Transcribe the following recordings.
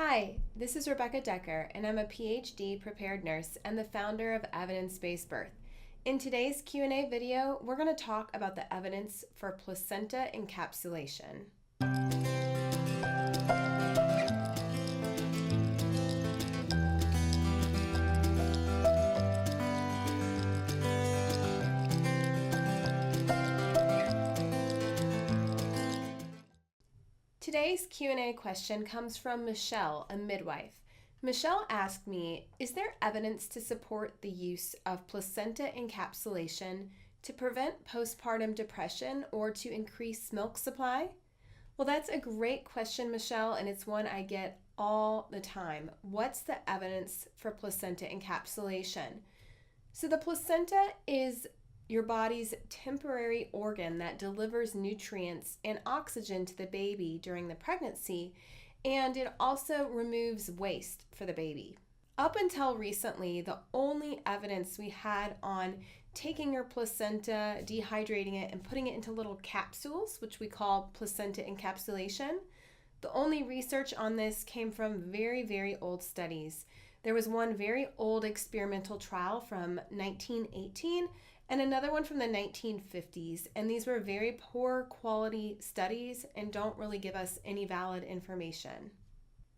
Hi, this is Rebecca Decker, and I'm a PhD prepared nurse and the founder of Evidence-Based Birth. In today's Q&A video, we're going to talk about the evidence for placenta encapsulation. Today's Q&A question comes from Michelle, a midwife. Michelle asked me, is there evidence to support the use of placenta encapsulation to prevent postpartum depression or to increase milk supply? Well, that's a great question, Michelle, and it's one I get all the time. What's the evidence for placenta encapsulation? So the placenta is your body's temporary organ that delivers nutrients and oxygen to the baby during the pregnancy, and it also removes waste for the baby. Up until recently, the only evidence we had on taking your placenta, dehydrating it, and putting it into little capsules, which we call placenta encapsulation, the only research on this came from very, very old studies. There was one very old experimental trial from 1918 and another one from the 1950s, and these were very poor quality studies and don't really give us any valid information.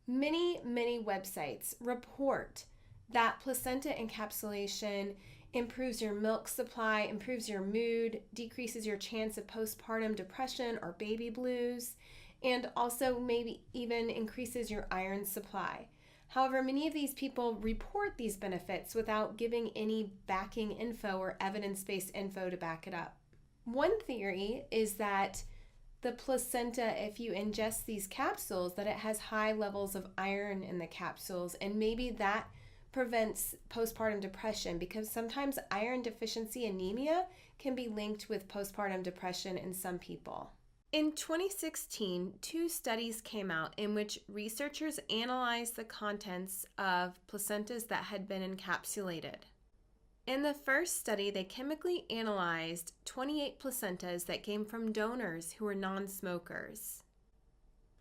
Many websites report that placenta encapsulation improves your milk supply, improves your mood, decreases your chance of postpartum depression or baby blues, and also maybe even increases your iron supply. However, many of these people report these benefits without giving any backing info or evidence-based info to back it up. One theory is that the placenta, if you ingest these capsules, that it has high levels of iron in the capsules, and maybe that prevents postpartum depression because sometimes iron deficiency anemia can be linked with postpartum depression in some people. In 2016, two studies came out in which researchers analyzed the contents of placentas that had been encapsulated. In the first study, they chemically analyzed 28 placentas that came from donors who were non-smokers.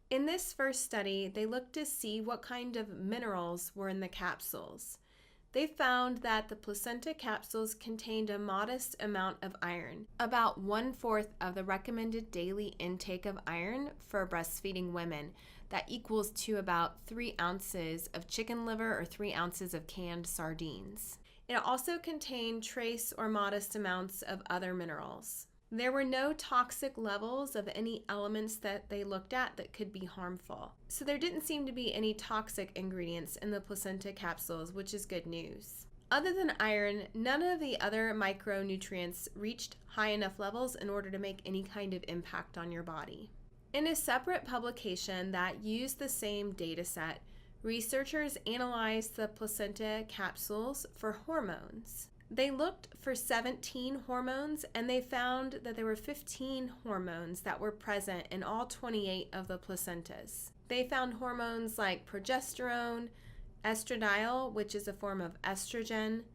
In this first study, they looked to see what kind of minerals were in the capsules. They found that the placenta capsules contained a modest amount of iron, about 1/4 of the recommended daily intake of iron for breastfeeding women. That equals to about 3 ounces of chicken liver or 3 ounces of canned sardines. It also contained trace or modest amounts of other minerals. There were no toxic levels of any elements that they looked at that could be harmful. So there didn't seem to be any toxic ingredients in the placenta capsules, which is good news. Other than iron, none of the other micronutrients reached high enough levels in order to make any kind of impact on your body. In a separate publication that used the same data set, researchers analyzed the placenta capsules for hormones. They looked for 17 hormones, and they found that there were 15 hormones that were present in all 28 of the placentas. They found hormones like progesterone, estradiol, which is a form of estrogen,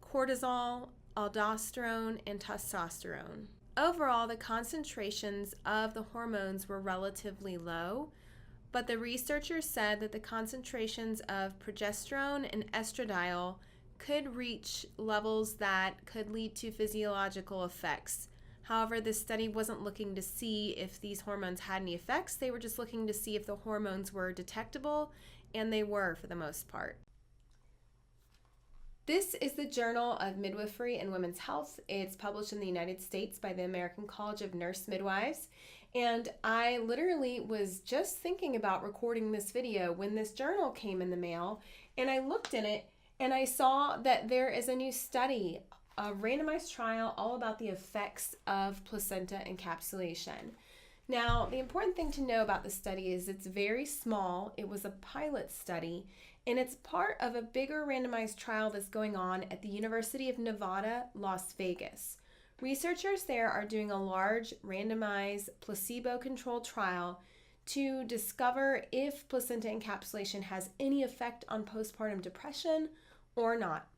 cortisol, aldosterone, and testosterone. Overall, the concentrations of the hormones were relatively low, but the researchers said that the concentrations of progesterone and estradiol could reach levels that could lead to physiological effects. However, this study wasn't looking to see if these hormones had any effects. They were just looking to see if the hormones were detectable, and they were for the most part. This is the Journal of Midwifery and Women's Health. It's published in the United States by the American College of Nurse Midwives. And I literally was just thinking about recording this video when this journal came in the mail, and I looked in it and I saw that there is a new study, a randomized trial all about the effects of placenta encapsulation. Now, the important thing to know about this study is it's very small. It was a pilot study, and it's part of a bigger randomized trial that's going on at the University of Nevada, Las Vegas. Researchers there are doing a large randomized placebo-controlled trial to discover if placenta encapsulation has any effect on postpartum depression or not.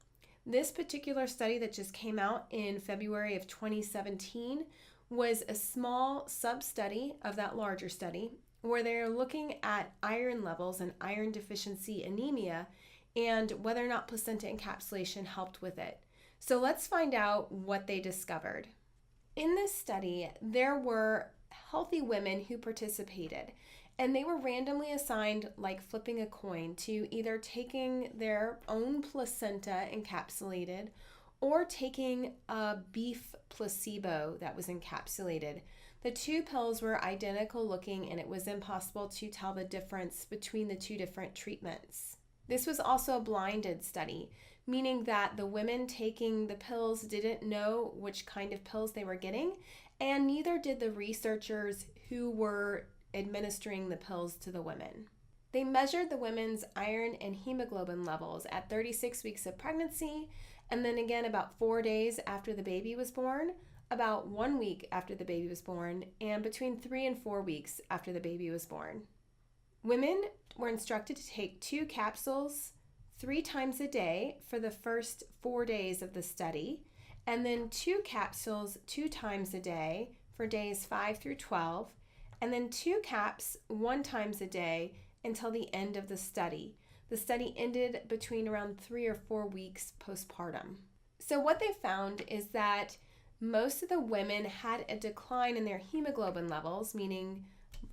This particular study that just came out in February of 2017 was a small sub-study of that larger study where they're looking at iron levels and iron deficiency anemia and whether or not placenta encapsulation helped with it. So let's find out what they discovered. In this study, there were healthy women who participated, and they were randomly assigned, like flipping a coin, to either taking their own placenta encapsulated or taking a beef placebo that was encapsulated. The two pills were identical looking, and it was impossible to tell the difference between the two different treatments. This was also a blinded study, meaning that the women taking the pills didn't know which kind of pills they were getting, and neither did the researchers who were administering the pills to the women. They measured the women's iron and hemoglobin levels at 36 weeks of pregnancy, and then again about 4 days after the baby was born, about 1 week after the baby was born, and between 3 and 4 weeks after the baby was born. Women were instructed to take 2 capsules 3 times a day for the first 4 days of the study, and then 2 capsules 2 times a day for days 5 through 12, and then 2 caps 1 times a day until the end of the study. The study ended between around 3 or 4 weeks postpartum. So what they found is that most of the women had a decline in their hemoglobin levels, meaning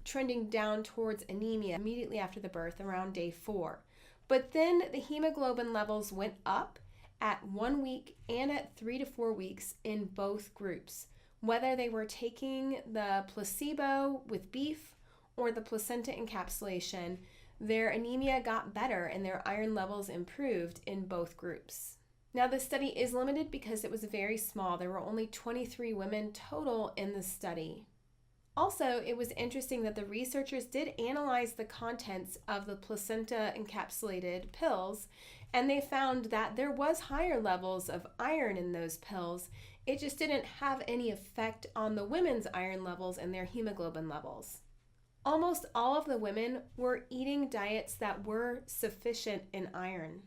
trending down towards anemia immediately after the birth around day 4. But then the hemoglobin levels went up at 1 week and at 3 to 4 weeks in both groups, whether they were taking the placebo with beef or the placenta encapsulation. Their anemia got better and their iron levels improved in both groups. Now, the study is limited because it was very small. There were only 23 women total in the study. Also, it was interesting that the researchers did analyze the contents of the placenta encapsulated pills, and they found that there was higher levels of iron in those pills. It just didn't have any effect on the women's iron levels and their hemoglobin levels. Almost all of the women were eating diets that were sufficient in iron.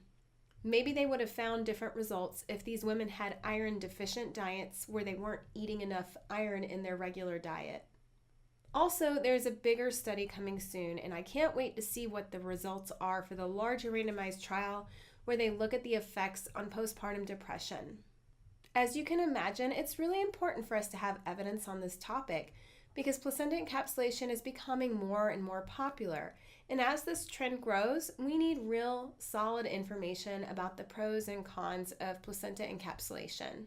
Maybe they would have found different results if these women had iron deficient diets where they weren't eating enough iron in their regular diet. Also, there's a bigger study coming soon, and I can't wait to see what the results are for the larger randomized trial where they look at the effects on postpartum depression. As you can imagine, it's really important for us to have evidence on this topic because placenta encapsulation is becoming more and more popular. And as this trend grows, we need real solid information about the pros and cons of placenta encapsulation.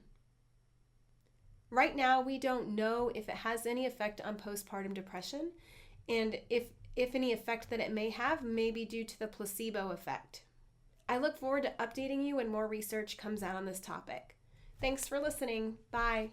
Right now, we don't know if it has any effect on postpartum depression, and if any effect that it may have may be due to the placebo effect. I look forward to updating you when more research comes out on this topic. Thanks for listening. Bye.